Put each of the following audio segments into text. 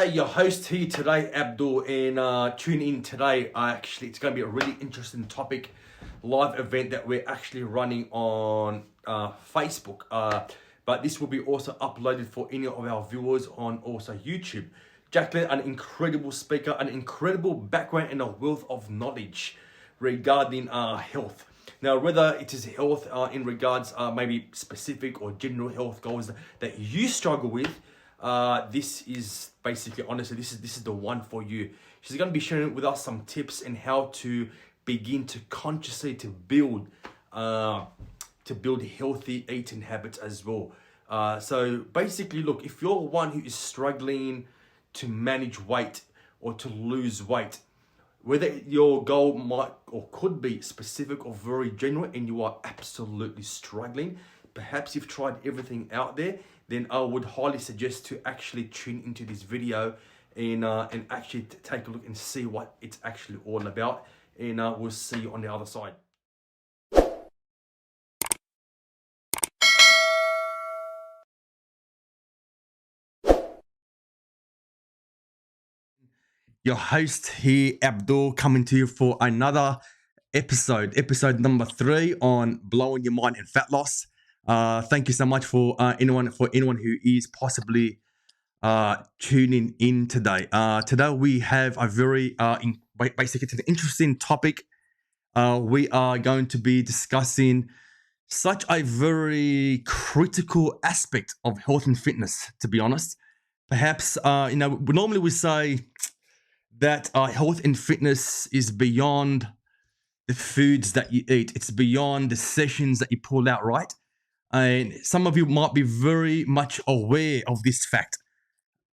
G'day, your host here today, Abdul, and tune in today. It's going to be a really interesting topic, live event that we're actually running on Facebook. But this will be also uploaded for any of our viewers on also YouTube. Jacqualyn, an incredible speaker, an incredible background and a wealth of knowledge regarding health. Now, whether it is health in regards maybe specific or general health goals that you struggle with, this is basically, honestly, this is the one for you. She's going to be sharing with us some tips and how to begin to consciously to build healthy eating habits as well. So basically, look, if you're one who is struggling to manage weight or to lose weight, whether your goal might or could be specific or very general and you are absolutely struggling, perhaps you've tried everything out there, then I would highly suggest to actually tune into this video and actually take a look and see what it's actually all about. And we'll see you on the other side. Your host here, Abdul, coming to you for another episode number 3 on blowing your mind and fat loss. Thank you so much for anyone who is possibly tuning in today. Today we have a very basically it's an interesting topic. We are going to be discussing such a very critical aspect of health and fitness, to be honest. Perhaps normally we say that health and fitness is beyond the foods that you eat. It's beyond the sessions that you pull out, right? And some of you might be very much aware of this fact.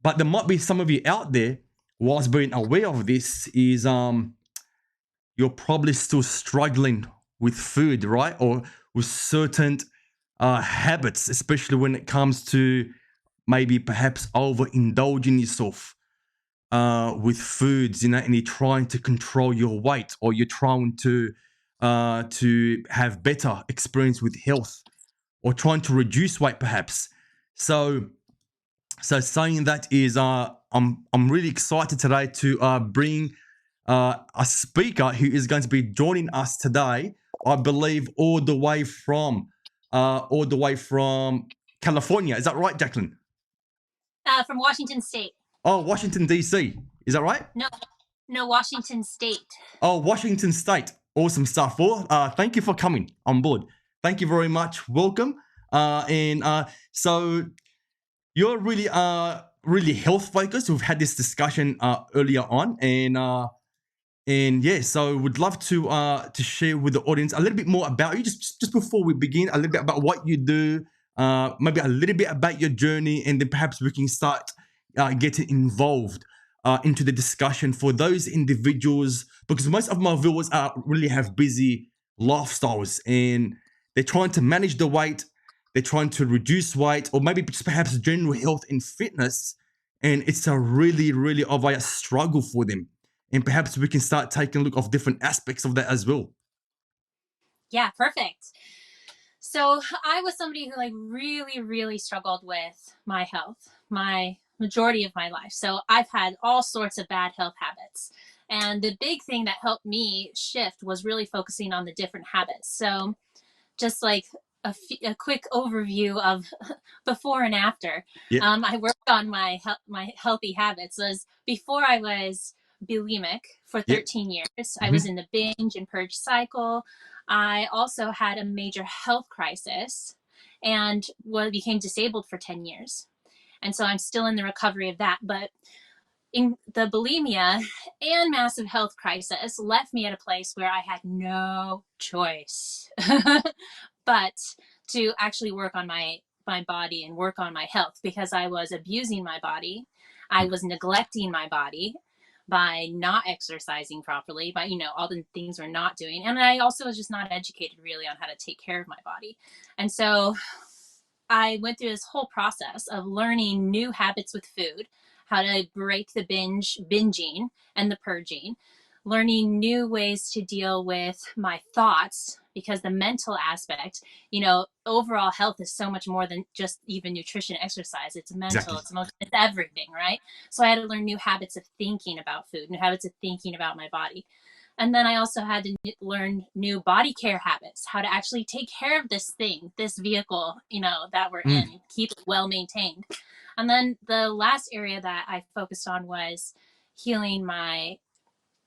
But there might be some of you out there, whilst being aware of this, is you're probably still struggling with food, right? Or with certain habits, especially when it comes to maybe perhaps overindulging yourself with foods, and you're trying to control your weight, or you're trying to have better experience with health, or trying to reduce weight, perhaps. So saying that is, I'm really excited today to bring a speaker who is going to be joining us today. I believe all the way from California. Is that right, Jacqualyn? From Washington State. Oh, Washington, D.C. Is that right? No, Washington State. Oh, Washington State. Awesome stuff. Well, thank you for coming on board. Thank you very much. Welcome. So you're really health focused. We've had this discussion earlier on, and yeah, so would love to share with the audience a little bit more about you. Just before we begin, a little bit about what you do, maybe a little bit about your journey, and then perhaps we can start getting involved into the discussion for those individuals, because most of my viewers really have busy lifestyles and they're trying to manage the weight, they're trying to reduce weight, or maybe just perhaps general health and fitness, and it's a really obvious struggle for them. And perhaps we can start taking a look of different aspects of that as well. Yeah, perfect. So I was somebody who really struggled with my health, my majority of my life. So I've had all sorts of bad health habits. And the big thing that helped me shift was really focusing on the different habits. So just like a quick overview of before and after. Yeah. I worked on my healthy habits. Was before I was bulimic for 13 years. Mm-hmm. I was in the binge and purge cycle. I also had a major health crisis and became disabled for 10 years. And so I'm still in the recovery of that. But in the bulimia and massive health crisis left me at a place where I had no choice but to actually work on my body and work on my health, because I was abusing my body. I was neglecting my body by not exercising properly, by, all the things we're not doing. And I also was just not educated really on how to take care of my body. And so I went through this whole process of learning new habits with food, how to break the binging and the purging, learning new ways to deal with my thoughts, because the mental aspect, overall health is so much more than just even nutrition, exercise. It's mental, Exactly. it's emotional, it's everything, right? So I had to learn new habits of thinking about food, new habits of thinking about my body. And then I also had to learn new body care habits, how to actually take care of this thing, this vehicle, that we're Mm. in, keep it well maintained. And then the last area that I focused on was healing my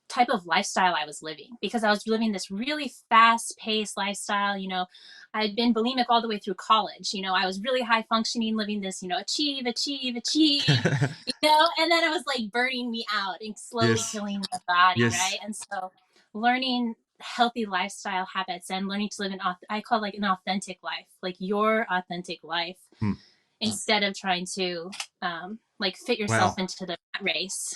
type of lifestyle I was living, because I was living this really fast paced lifestyle. I'd been bulimic all the way through college. I was really high functioning, living this, achieve, achieve, achieve, and then it was like burning me out and slowly Yes. killing my body. Yes. Right. And so learning healthy lifestyle habits and learning to live I call it like an authentic life, like your authentic life, Mm. instead of trying to like fit yourself Wow. into the race.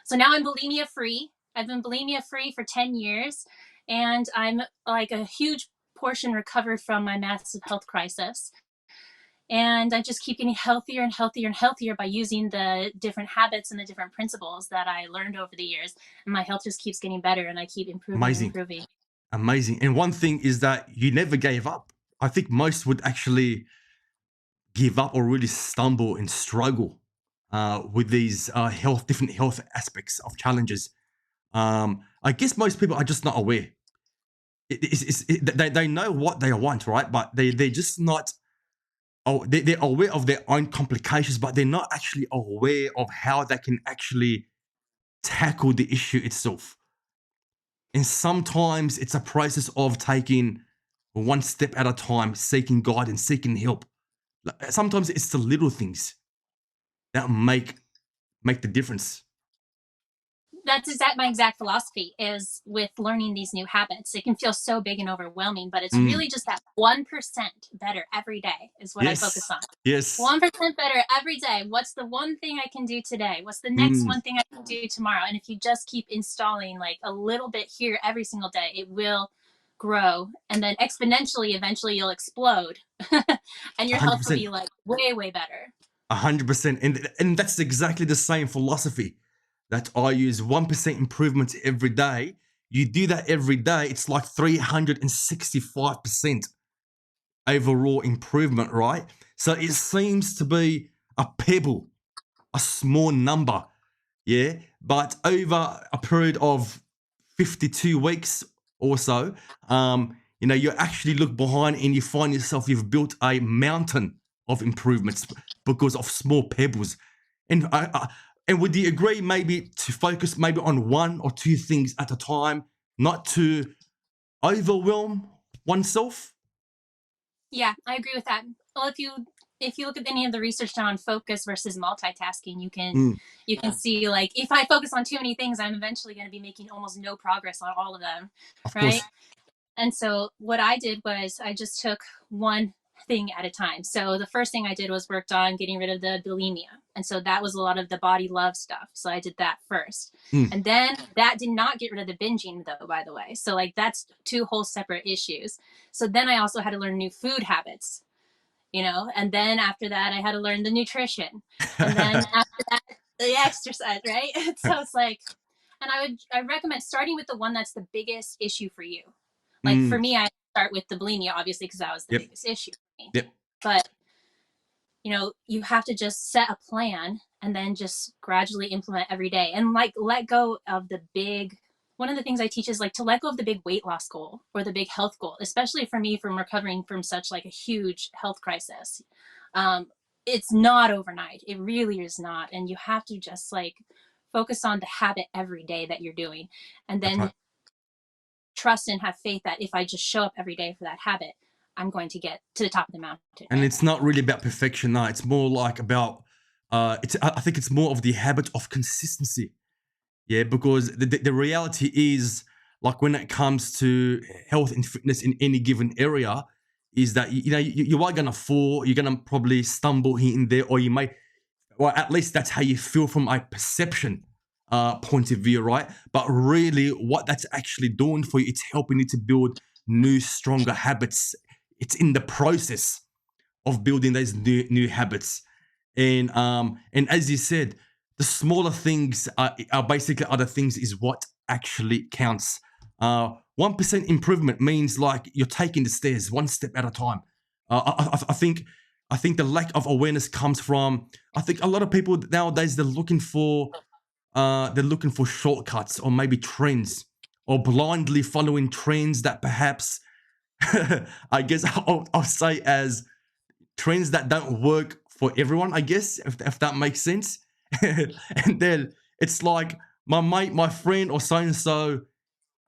So now I'm bulimia free. I've been bulimia free for 10 years, and I'm like a huge portion recovered from my massive health crisis. And I just keep getting healthier and healthier and healthier by using the different habits and the different principles that I learned over the years. And my health just keeps getting better, and I keep improving and Amazing. improving. Amazing. And one thing is that you never gave up. I think most would actually give up or really stumble and struggle with these different health aspects of challenges. I guess most people are just not aware. They know what they want, right? But they're just not. Oh, they're aware of their own complications, but they're not actually aware of how they can actually tackle the issue itself. And sometimes it's a process of taking one step at a time, seeking guidance, seeking help. Sometimes it's the little things that make the difference. That's my exact philosophy is with learning these new habits. It can feel so big and overwhelming, but it's Mm. really just that 1% better every day is what I focus Yes. on. Yes. 1% better every day. What's the one thing I can do today? What's the next Mm. one thing I can do tomorrow? And if you just keep installing like a little bit here every single day, it will grow. And then exponentially, eventually you'll explode and your health will 100%. be like way, way better. 100%. And that's exactly the same philosophy that I use. 1% improvement every day. You do that every day, it's like 365% overall improvement, right? So it seems to be a pebble, a small number, yeah? But over a period of 52 weeks or so, you actually look behind and you find yourself, you've built a mountain of improvements because of small pebbles. And would you agree maybe to focus maybe on one or two things at a time, not to overwhelm oneself? Yeah, I agree with that. Well, if you look at any of the research done on focus versus multitasking, Mm, you can see like if I focus on too many things, I'm eventually going to be making almost no progress on all of them, of right? course. And so what I did was I just took one thing at a time. So the first thing I did was worked on getting rid of the bulimia. And so that was a lot of the body love stuff. So I did that first. Mm, And then that did not get rid of the binging though, by the way. So like that's two whole separate issues. So then I also had to learn new food habits, and then after that I had to learn the nutrition. And then after that, the exercise, right? So it's like, and I recommend starting with the one that's the biggest issue for you. Like for mm, me, I start with the bulimia, obviously, because that was the yep, biggest issue for me. yep. But you have to just set a plan and then just gradually implement every day, and like let go of the big. One of the things I teach is like to let go of the big weight loss goal or the big health goal, especially for me from recovering from such like a huge health crisis. Um, it's not overnight. It really is not. And you have to just like focus on the habit every day that you're doing, and That's then right. trust and have faith that if I just show up every day for that habit, I'm going to get to the top of the mountain, And right? it's not really about perfection, no. It's more like about I think it's more of the habit of consistency. Yeah, because the reality is, like when it comes to health and fitness in any given area, is that you are gonna fall, you're gonna probably stumble here and there, or you may, well, at least that's how you feel from a perception point of view, right? But really, what that's actually doing for you, it's helping you to build new, stronger habits. It's in the process of building those new habits. And as you said, the smaller things are basically other things is what actually counts. 1% improvement means like you're taking the stairs one step at a time. I think the lack of awareness comes from, I think a lot of people nowadays, they're looking for shortcuts or maybe trends, or blindly following trends that perhaps I guess I'll say as trends that don't work for everyone, I guess, if that makes sense. And then it's like my mate, my friend, or so and so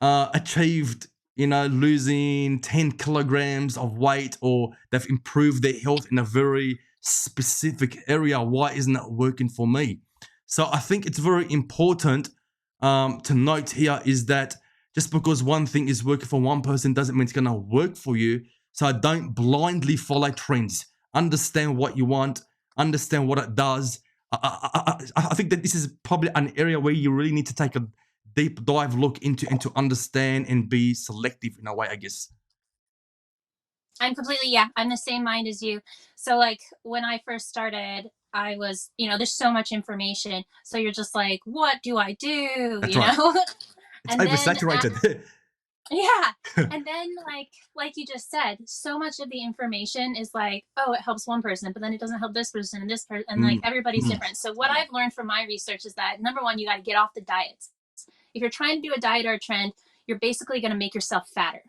achieved, losing 10 kilograms of weight, or they've improved their health in a very specific area. Why isn't it working for me? So I think it's very important to note here is that just because one thing is working for one person doesn't mean it's going to work for you. So don't blindly follow trends. Understand what you want, understand what it does. I think that this is probably an area where you really need to take a deep dive look into and to understand and be selective in a way, I guess. I'm the same mind as you. So like when I first started, I was, there's so much information. So you're just like, what do I do? That's right. It's And oversaturated. yeah. And then like you just said, so much of the information is like, oh, it helps one person, but then it doesn't help this person and this person. And like everybody's different. So what I've learned from my research is that number one, you got to get off the diets. If you're trying to do a diet or a trend, you're basically going to make yourself fatter.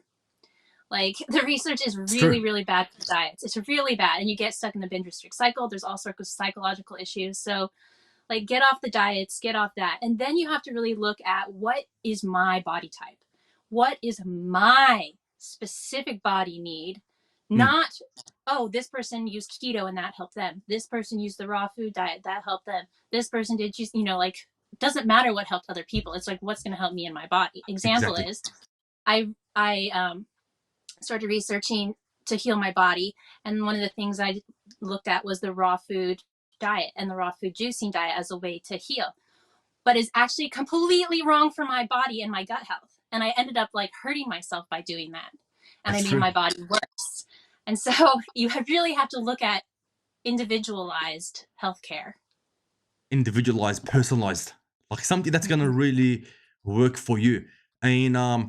Like the research is really, really bad for diets. It's really bad. And you get stuck in the binge restrict cycle. There's all sorts of psychological issues. So like get off the diets, get off that. And then you have to really look at what is my body type? What is my specific body need? Not, oh, this person used keto and that helped them. This person used the raw food diet, that helped them. This person did just, like, doesn't matter what helped other people. It's like, what's going to help me in my body? Example is I started researching to heal my body. And one of the things I looked at was the raw food diet and the raw food juicing diet as a way to heal, but is actually completely wrong for my body and my gut health. And I ended up like hurting myself by doing that. And I made my body worse. And so you really have to look at individualized healthcare. Individualized, personalized, like something that's going to really work for you. And I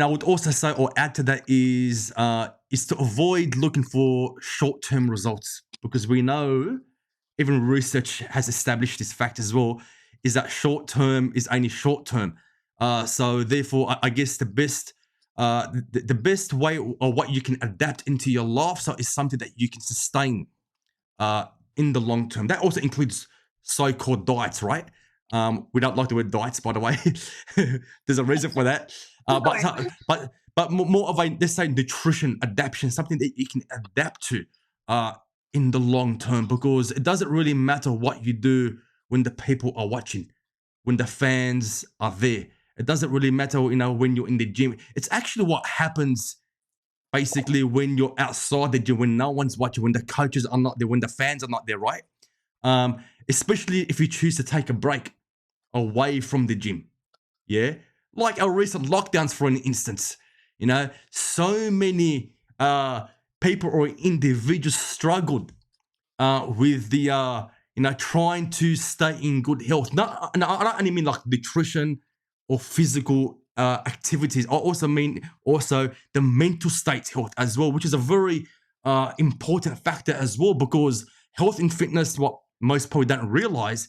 would also say, or add to that, is to avoid looking for short-term results, because we know, even research has established this fact as well, is that short-term is only short-term. So therefore, I guess the best way, or what you can adapt into your lifestyle, is something that you can sustain in the long term. That also includes so-called diets, right? We don't like the word diets, by the way. There's a reason for that. But more of a, let's say, nutrition adaptation, something that you can adapt to in the long term, because it doesn't really matter what you do when the people are watching, when the fans are there. It doesn't really matter, when you're in the gym. It's actually what happens basically when you're outside the gym, when no one's watching, when the coaches are not there, when the fans are not there, right? Especially if you choose to take a break away from the gym. Yeah. Like our recent lockdowns, for an instance, so many people or individuals struggled with the, trying to stay in good health. I don't only mean like nutrition or physical activities. I also mean the mental state health as well, which is a very important factor as well, because health and fitness, what most people don't realize,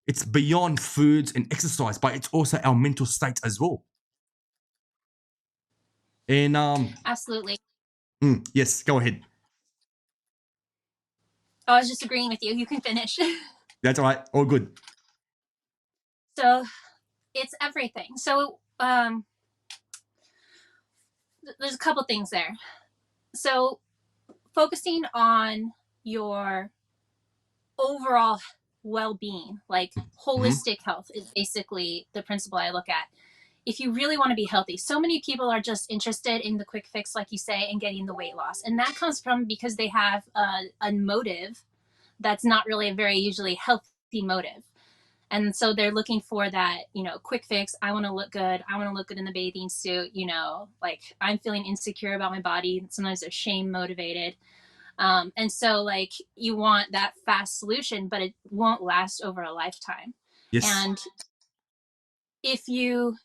it's beyond foods and exercise, but it's also our mental state as well. And absolutely. Yes, go ahead. I was just agreeing with you. You can finish. That's all right. All good. So it's everything. So there's a couple things there. So focusing on your overall well-being, like holistic health, is basically the principle I look at. If you really want to be healthy, so many people are just interested in the quick fix, like you say, and getting the weight loss. And that comes from because they have a motive that's not really a very usually healthy motive. And so they're looking for that, quick fix. I want to look good. I want to look good in the bathing suit, like I'm feeling insecure about my body. Sometimes they're shame motivated. And so like you want that fast solution, but it won't last over a lifetime. Yes. And if you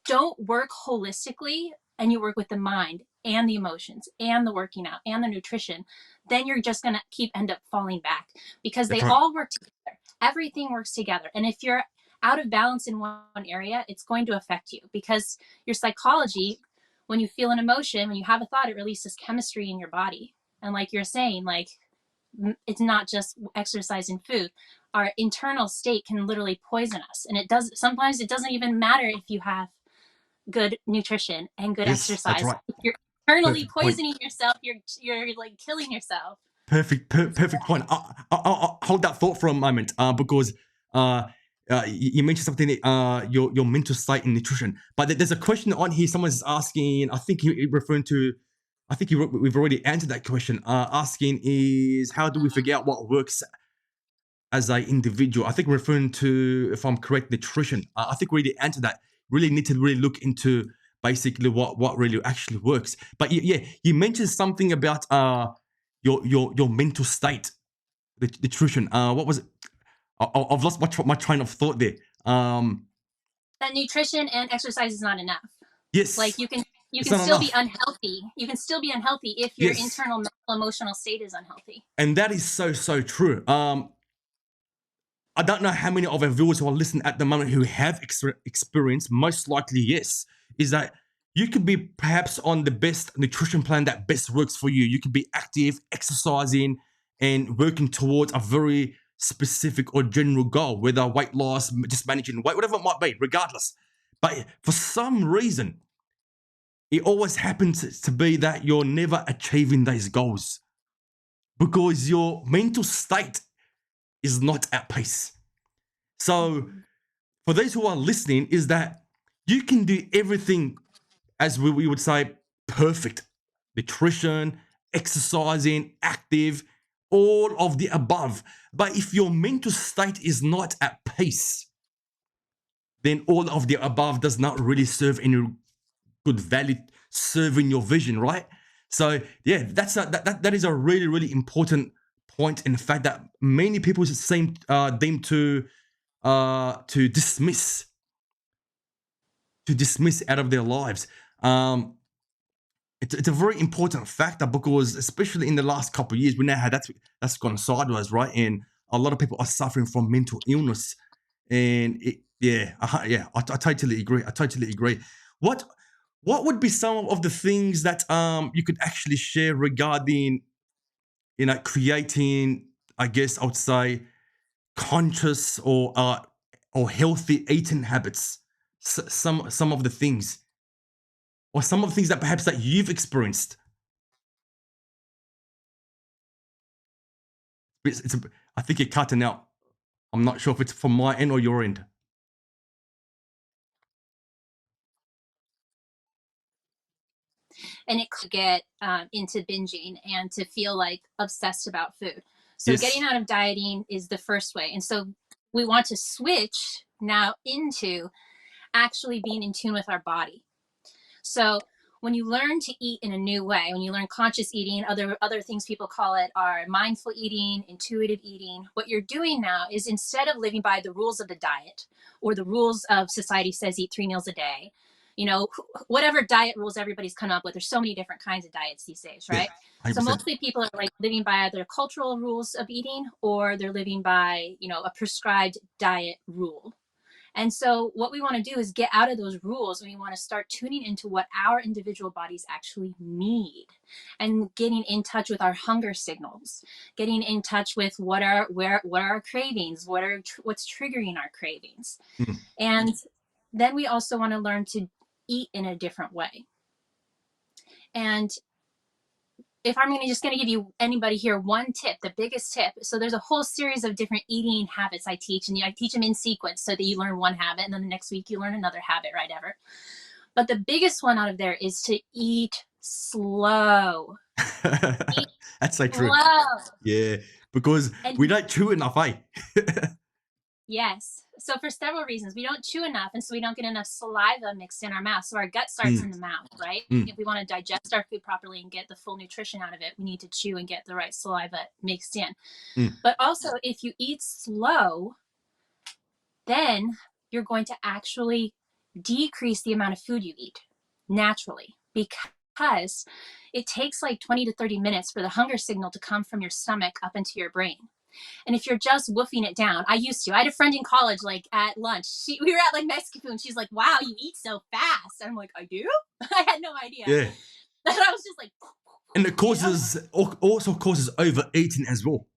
don't work holistically and you work with the mind and the emotions and the working out and the nutrition, then you're just going to end up falling back, because That's they right. all work together. Everything works together. And if you're out of balance in one area, it's going to affect you, because your psychology, when you feel an emotion, when you have a thought, it releases chemistry in your body. And like you're saying, like, it's not just exercise and food. Our internal state can literally poison us. And sometimes it doesn't even matter if you have good nutrition and good Yes, that's exercise. right. If you're internally Perfect point. poisoning yourself, you're like killing yourself. Perfect point. I'll hold that thought for a moment, because uh, you mentioned something that, your mental state and nutrition. But there's a question on here. Someone's asking. I think you referring to. I think we've already answered that question. Asking is, how do we figure out what works as an individual? I think referring to, if I'm correct, nutrition. I think we already answered that. Really need to really look into basically what really actually works. But yeah, you mentioned something about your mental state, the nutrition. What was it? I've lost my train of thought there. That nutrition and exercise is not enough. Like, Yes, you it's can not still be enough. unhealthy. You can still be unhealthy if your Yes, internal mental emotional state is unhealthy. and that is so true. I don't know how many of our viewers who are listening at the moment who have experienced, most likely yes, is that you could be perhaps on the best nutrition plan that best works for you. You could be active, exercising, and working towards a very specific or general goal, whether weight loss, just managing weight, whatever it might be, regardless. But for some reason, it always happens to be that you're never achieving those goals because your mental state is not at peace. So, for those who are listening, is that you can do everything, as we would say, perfect. Nutrition, exercising, active, all of the above. But if your mental state is not at peace, then all of the above does not really serve any good value, serving your vision, right? So yeah, that is a really important point. In fact, that many people seem deem to dismiss out of their lives. It's a very important factor because, especially in the last couple of years, we know how that's gone sideways, right? And a lot of people are suffering from mental illness, and I totally agree. I totally agree. What what would be some of the things that you could actually share regarding, creating, I guess I would say, conscious or healthy eating habits? Some of the things, or some of the things that perhaps that you've experienced. I think you're cutting out. I'm not sure if it's from my end or your end. And it could get into binging and to feel like obsessed about food. So getting Yes. out of dieting is the first way. And so we want to switch now into actually being in tune with our body. So when you learn to eat in a new way, when you learn conscious eating, other things people call it are mindful eating, intuitive eating, what you're doing now is, instead of living by the rules of the diet or the rules of society says eat 3 meals a day, whatever diet rules everybody's come up with, there's so many different kinds of diets these days, Yeah. right? So 100%. mostly people are like living by either cultural rules of eating, or they're living by, a prescribed diet rule. And so what we want to do is get out of those rules, and we want to start tuning into what our individual bodies actually need, and getting in touch with our hunger signals, getting in touch with what are our cravings, what's triggering our cravings. Mm. And then we also want to learn to eat in a different way. And if I'm just going to give you, anybody here, one tip, the biggest tip. So there's a whole series of different eating habits I teach, and I teach them in sequence so that you learn one habit, and then the next week you learn another habit, right? Ever. But the biggest one out of there is to eat slow. Eat That's so true. slow. Yeah, because we And don't chew enough, eh? yes. So for several reasons, we don't chew enough, and so we don't get enough saliva mixed in our mouth. So our gut starts in Mm, the mouth, right? mm, If we want to digest our food properly and get the full nutrition out of it, we need to chew and get the right saliva mixed in. mm. But also, if you eat slow, then you're going to actually decrease the amount of food you eat naturally, because it takes like 20 to 30 minutes for the hunger signal to come from your stomach up into your brain. And if you're just woofing it down, I had a friend in college, like at lunch, we were at like Mexican food, and she's like, wow, you eat so fast. I'm like, I do? I had no idea. Yeah. And I was just like, and it causes, also causes overeating as well.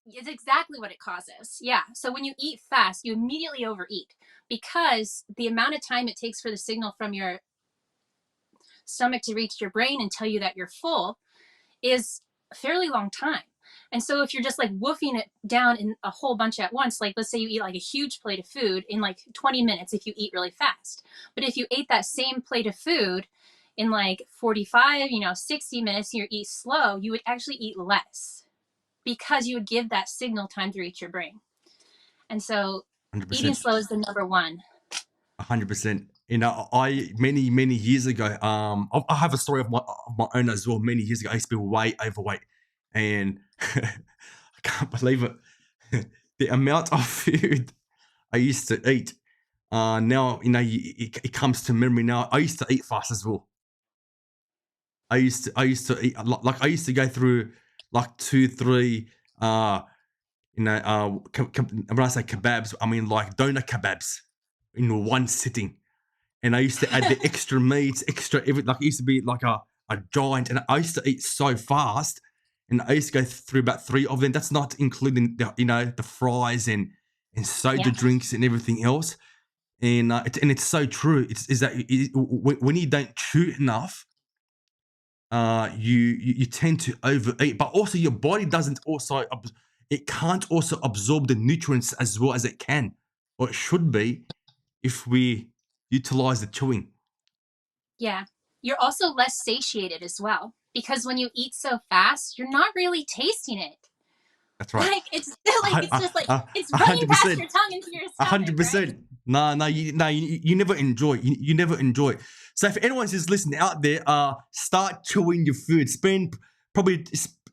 It's exactly what it causes. Yeah. So when you eat fast, you immediately overeat, because the amount of time it takes for the signal from your stomach to reach your brain and tell you that you're full is a fairly long time. And so if you're just like woofing it down in a whole bunch at once, like let's say you eat like a huge plate of food in like 20 minutes if you eat really fast. But if you ate that same plate of food in like 45, 60 minutes, you eat slow, you would actually eat less, because you would give that signal time to reach your brain. And so 100%. Eating slow is the number one. 100%. I many years ago, I have a story of my own as well. Many years ago, I used to be way overweight, and I can't believe it. The amount of food I used to eat. Now it comes to memory. Now I used to eat fast as well. I used to eat like I used to go through like 2-3 when I say kebabs, I mean like doner kebabs in one sitting. And I used to add the extra meat, extra everything. Like it used to be like a giant, and I used to eat so fast, and I used to go through about 3 of them. That's not including the fries and soda drinks and everything else. And it's so true. Is that when you don't chew enough, you tend to overeat, but also your body doesn't also it can't also absorb the nutrients as well as it can, or it should be, if we utilize the chewing. Yeah. You're also less satiated as well, because when you eat so fast, you're not really tasting it. That's right. Like it's just like it's running past your tongue into your stomach. 100%. Right? No, you never enjoy. You never enjoy it. So if anyone who's listening out there, start chewing your food. Spend probably,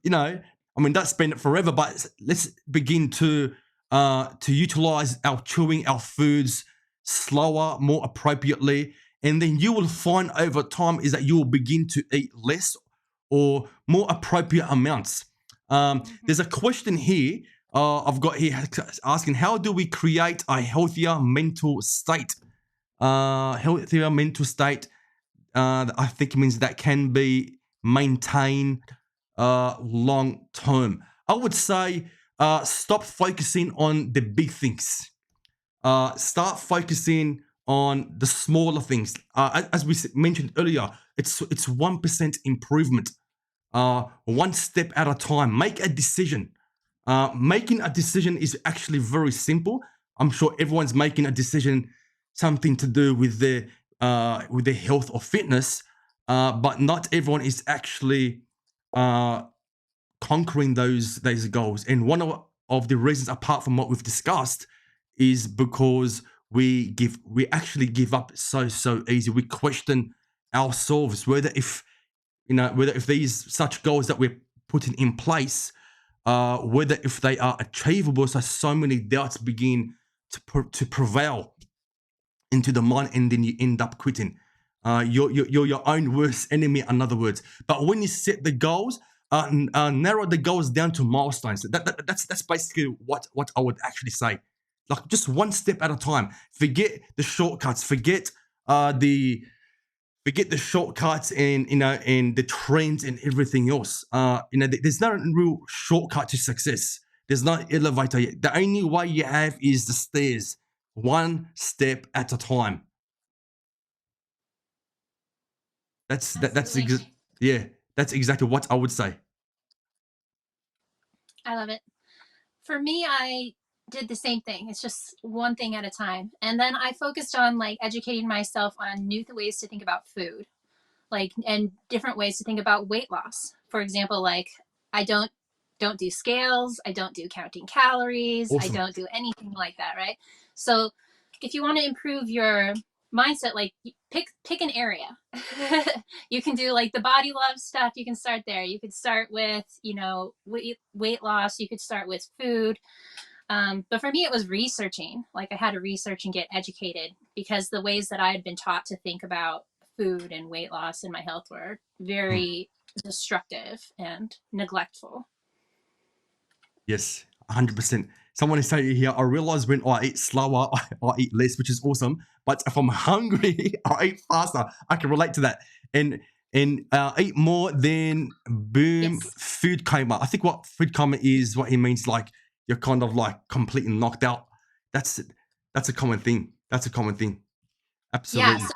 don't spend it forever, but let's begin to utilize our chewing our foods slower, more appropriately, and then you will find over time is that you will begin to eat less or more appropriate amounts. There's a question here I've got here asking, how do we create a healthier mental state? Healthier mental state, I think it means that can be maintained long term. I would say stop focusing on the big things. Start focusing on the smaller things. As we mentioned earlier, it's 1% improvement. One step at a time. Make a decision. Making a decision is actually very simple. I'm sure everyone's making a decision, something to do with their health or fitness, but not everyone is actually conquering those goals. And one of the reasons, apart from what we've discussed, is because we actually give up so easy. We question ourselves whether if these such goals that we're putting in place, whether if they are achievable. So many doubts begin to prevail into the mind, and then you end up quitting. You're your own worst enemy, in other words. But when you set the goals, narrow the goals down to milestones. That's basically what I would actually say. Like just one step at a time. Forget the shortcuts. Forget the shortcuts and and the trends and everything else. There's no real shortcut to success. There's no elevator yet. The only way you have is the stairs, one step at a time. That's exactly what I would say. I love it. For me, I did the same thing. It's just one thing at a time. And then I focused on like educating myself on new ways to think about food, like, and different ways to think about weight loss. For example, like I don't do scales. I don't do counting calories. Awesome. I don't do anything like that. Right. So if you want to improve your mindset, like pick an area. You can do like the body love stuff. You can start there. You could start with, weight loss. You could start with food. But for me, it was researching. Like I had to research and get educated because the ways that I had been taught to think about food and weight loss and my health were Mm. very destructive and neglectful. Yes, 100%. Someone is saying here, I realize when I eat slower, I eat less, which is awesome. But if I'm hungry, I eat faster. I can relate to that. And eat more, then boom, Yes. food coma. I think what food coma is, what he means, like you're kind of like completely knocked out. That's a common thing. That's a common thing. Yeah. Absolutely. So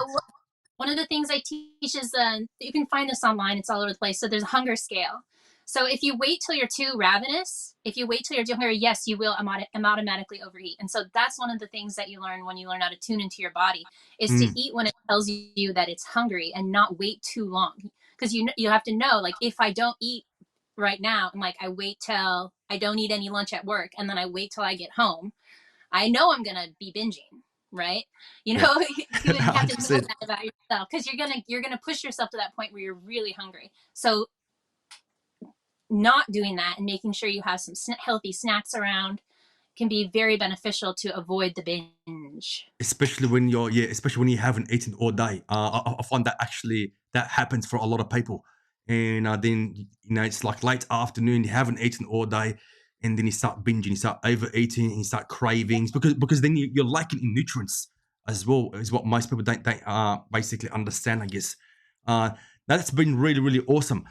one of the things I teach is you can find this online. It's all over the place. So there's a hunger scale. So if you wait till you're too ravenous, if you wait till you're too hungry, yes, you will automatically overeat. And so that's one of the things that you learn when you learn how to tune into your body is to Mm, eat when it tells you that it's hungry and not wait too long. Because you have to know, like, if I don't eat right now and like I wait till I don't eat any lunch at work and then I wait till I get home, I know I'm gonna be binging, right? You yeah. know, you have to know 100%. that about yourself because you're gonna push yourself to that point where you're really hungry. So not doing that and making sure you have some healthy snacks around can be very beneficial to avoid the binge. Especially when especially when you haven't eaten all day. I find that actually that happens for a lot of people. And then it's like late afternoon, you haven't eaten all day, and then you start binging, you start overeating, and you start cravings because then you're lacking in nutrients as well. Is what most people don't basically understand, I guess. That's been really really awesome.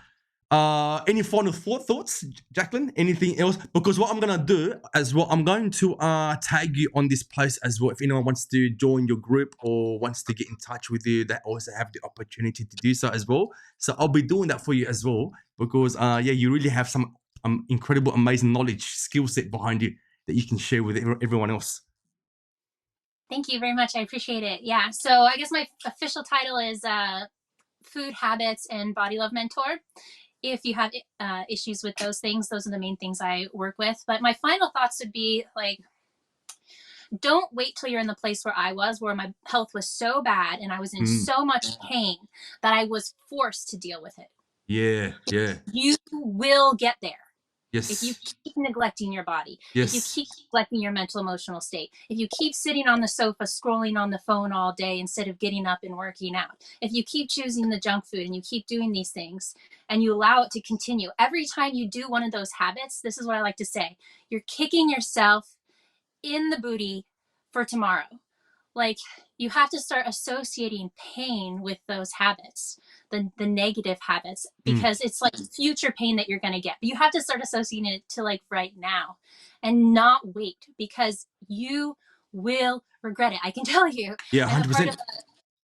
Any final thoughts, Jacqualyn? Anything else? Because what I'm gonna do as well, I'm going to tag you on this post as well. If anyone wants to join your group or wants to get in touch with you, they also have the opportunity to do so as well. So I'll be doing that for you as well because you really have some incredible, amazing knowledge, skill set behind you that you can share with everyone else. Thank you very much. I appreciate it. Yeah. So I guess my official title is Food Habits and Body Love Mentor. If you have issues with those things, those are the main things I work with. But my final thoughts would be like, don't wait till you're in the place where I was, where my health was so bad and I was in Mm, so much pain that I was forced to deal with it. yeah, yeah, You will get there. If you yes, keep neglecting your body, if you yes, keep neglecting your mental emotional state, if you keep sitting on the sofa scrolling on the phone all day instead of getting up and working out, if you keep choosing the junk food and you keep doing these things and you allow it to continue, every time you do one of those habits, this is what I like to say, you're kicking yourself in the booty for tomorrow. Like, you have to start associating pain with those habits, the negative habits, mm, because it's like future pain that you're going to get. But you have to start associating it to like right now and not wait, because you will regret it. I can tell you. yeah, I'm a part 100%. of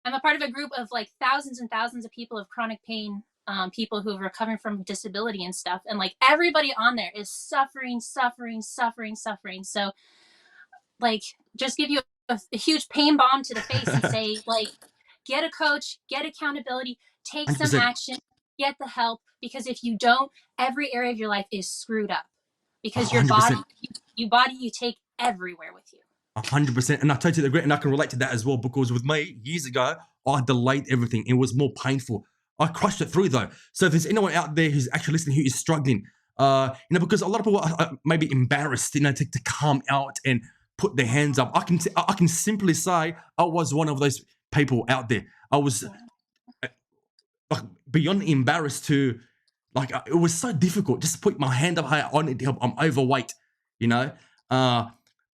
I'm a part of a group of like thousands and thousands of people of chronic pain, people who are recovering from disability and stuff, and like everybody on there is suffering, suffering, suffering, suffering. So like, just give you a huge pain bomb to the face and say, like, get a coach, get accountability, take some 100%. action, get the help, because if you don't, every area of your life is screwed up, because your body 100%. you take everywhere with you. 100%, and I totally agree, and I can relate to that as well because with me years ago, I delayed everything. It was more painful. I crushed it through though. So if there's anyone out there who's actually listening who is struggling, because a lot of people are maybe embarrassed, to come out and put their hands up. I can simply say I was one of those people out there. I was like beyond embarrassed to it was so difficult just to put my hand up high on it. I'm overweight, you know. Uh,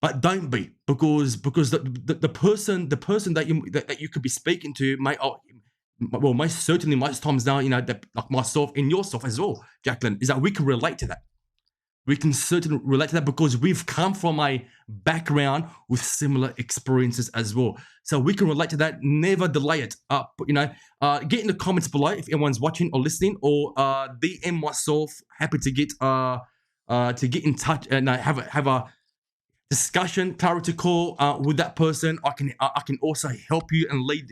but don't be because the person that you could be speaking to may well most certainly most times now that like myself and yourself as well, Jacqualyn, is that we can relate to that. We can certainly relate to that because we've come from a background with similar experiences as well. So we can relate to that. Never delay it. Get in the comments below if anyone's watching or listening, or DM myself. Happy to get in touch and have a discussion, clarity call with that person. I can also help you and lead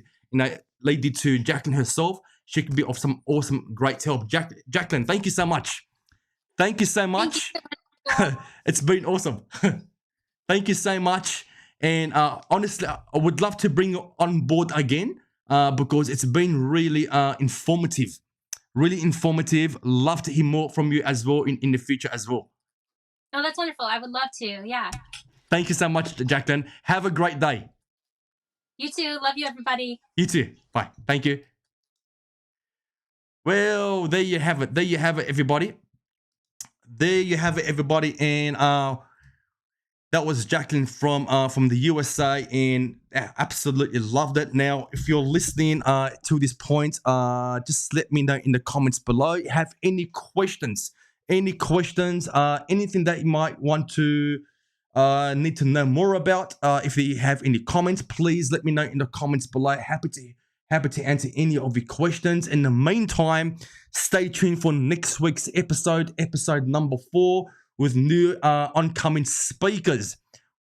you to Jacqualyn herself. She can be of some awesome, great help. Jacqualyn, thank you so much. Thank you so Thank you much. so much. It's been awesome. Thank you so much. And honestly, I would love to bring you on board again because it's been really informative. Really informative. Love to hear more from you as well in the future as well. Oh, that's wonderful. I would love to. Yeah. Thank you so much, Jacqualyn. Have a great day. You too. Love you, everybody. You too. Bye. Thank you. Well, there you have it. There you have it, everybody. There you have it, everybody. And that was Jacqualyn from the USA, and absolutely loved it. Now, if you're listening to this point, just let me know in the comments below. Have any questions? Anything that you might want to need to know more about? If you have any comments, please let me know in the comments below. Happy to answer any of your questions. In the meantime, stay tuned for next week's episode number 4, with new oncoming speakers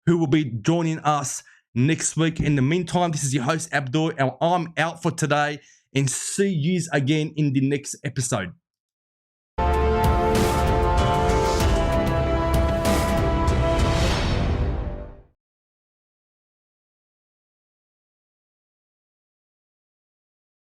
who will be joining us next week. In the meantime, this is your host Abdul, and I'm out for today, and see you again in the next episode.